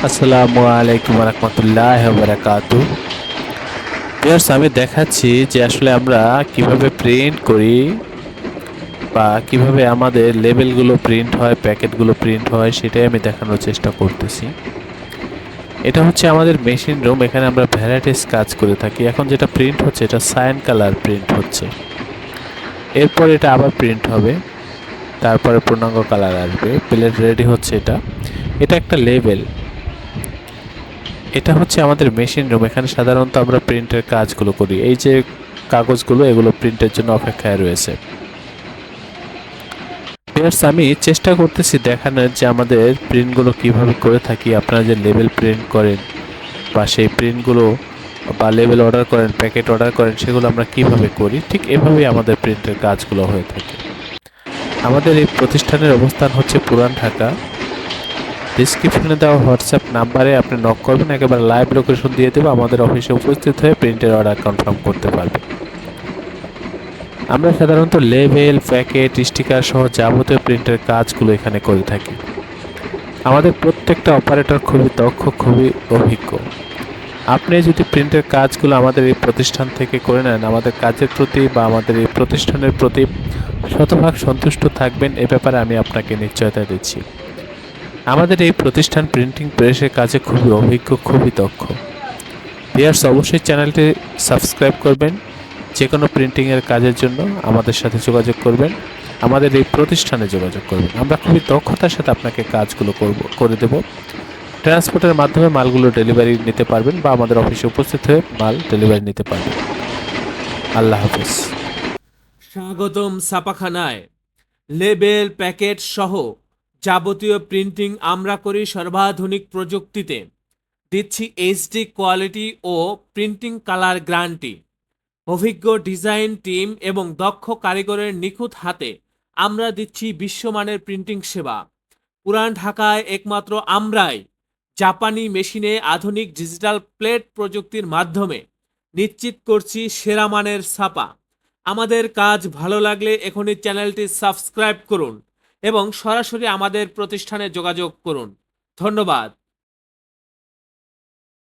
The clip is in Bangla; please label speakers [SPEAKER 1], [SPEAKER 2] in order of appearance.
[SPEAKER 1] আসসালামু আলাইকুম রহমতুল্লাহ বারাকাতু। ভিউয়ার্স, আমি দেখাচ্ছি যে আসলে আমরা কিভাবে প্রিন্ট করি বা কিভাবে আমাদের লেবেলগুলো প্রিন্ট হয়, প্যাকেটগুলো প্রিন্ট হয়, সেটাই আমি দেখানোর চেষ্টা করতেছি। এটা হচ্ছে আমাদের মেশিন রুম। এখানে আমরা ভ্যারাইটিস কাজ করে থাকি। এখন যেটা প্রিন্ট হচ্ছে এটা সায়ান কালার প্রিন্ট হচ্ছে। এরপর এটা আবার প্রিন্ট হবে, তারপরে পূর্ণাঙ্গ কালার আসবে। প্লেট রেডি হচ্ছে। এটা এটা একটা লেবেল। এটা হচ্ছে আমাদের মেশিন রুম। এখানে সাধারণত আমরা প্রিন্টের কাজগুলো করি। এই যে কাগজগুলো, এগুলো প্রিন্টের জন্য অপেক্ষায় রয়েছে। ভিউয়ার্স, আমি চেষ্টা করতেছি দেখানোর যে আমাদের প্রিন্টগুলো কিভাবে করে থাকি। আপনারা যে লেবেল প্রিন্ট করেন বা সেই প্রিন্টগুলো বা লেবেল অর্ডার করেন, প্যাকেট অর্ডার করেন, সেগুলো আমরা কিভাবে করি, ঠিক এভাবেই আমাদের প্রিন্টের কাজগুলো হয়ে থাকে। আমাদের এই প্রতিষ্ঠানের অবস্থান হচ্ছে পুরান ঢাকা। ডিসক্রিপশনে দেওয়া হোয়াটসঅ্যাপ নাম্বারে আপনি নক করবেন, একেবারে লাইভ লোকেশন দিয়ে দেবো। আমাদের অফিসে উপস্থিত হয়ে প্রিন্টের অর্ডার কনফার্ম করতে পারবেন। আমরা সাধারণত লেবেল, প্যাকেট, স্টিকার সহ যাবতীয় প্রিন্টের কাজগুলো এখানে করে থাকি। আমাদের প্রত্যেকটা অপারেটর খুবই দক্ষ, খুবই অভিজ্ঞ। আপনি যদি প্রিন্টের কাজগুলো আমাদের এই প্রতিষ্ঠান থেকে করে নেন, আমাদের কাজের প্রতি বা আমাদের এই প্রতিষ্ঠানের প্রতি শতভাগ সন্তুষ্ট থাকবেন, এ ব্যাপারে আমি আপনাকে নিশ্চয়তা দিচ্ছি। আমাদের এই প্রতিষ্ঠান প্রিন্টিং প্রেসের কাজে খুবই অভিজ্ঞ, খুবই দক্ষ। ভিউয়ার্স, অবশ্যই চ্যানেলটি সাবস্ক্রাইব করবেন। যে কোনো প্রিন্টিংয়ের কাজের জন্য আমাদের সাথে যোগাযোগ করবেন, আমাদের এই প্রতিষ্ঠানে যোগাযোগ করবেন। আমরা খুবই দক্ষতার সাথে আপনাকে কাজগুলো করে দেব। ট্রান্সপোর্টের মাধ্যমে মালগুলো ডেলিভারি নিতে পারবেন বা আমাদের অফিসে উপস্থিত হয়ে মাল ডেলিভারি নিতে পারবেন। আল্লাহ হাফেজ।
[SPEAKER 2] স্বাগতম ছাপাখানায়। লেবেল, প্যাকেট সহ যাবতীয় প্রিন্টিং আমরা করি সর্বাধুনিক প্রযুক্তিতে। দিচ্ছি এইচডি কোয়ালিটি ও প্রিন্টিং কালার গ্যারান্টি। অভিজ্ঞ ডিজাইন টিম এবং দক্ষ কারিগরের নিখুঁত হাতে আমরা দিচ্ছি বিশ্বমানের প্রিন্টিং সেবা। পুরান ঢাকায় একমাত্র আমরাই জাপানি মেশিনে আধুনিক ডিজিটাল প্লেট প্রযুক্তির মাধ্যমে নিশ্চিত করছি সেরা মানের ছাপা। আমাদের কাজ ভালো লাগলে এখনই চ্যানেলটি সাবস্ক্রাইব করুন এবং সরাসরি আমাদের প্রতিষ্ঠানে যোগাযোগ করুন। ধন্যবাদ।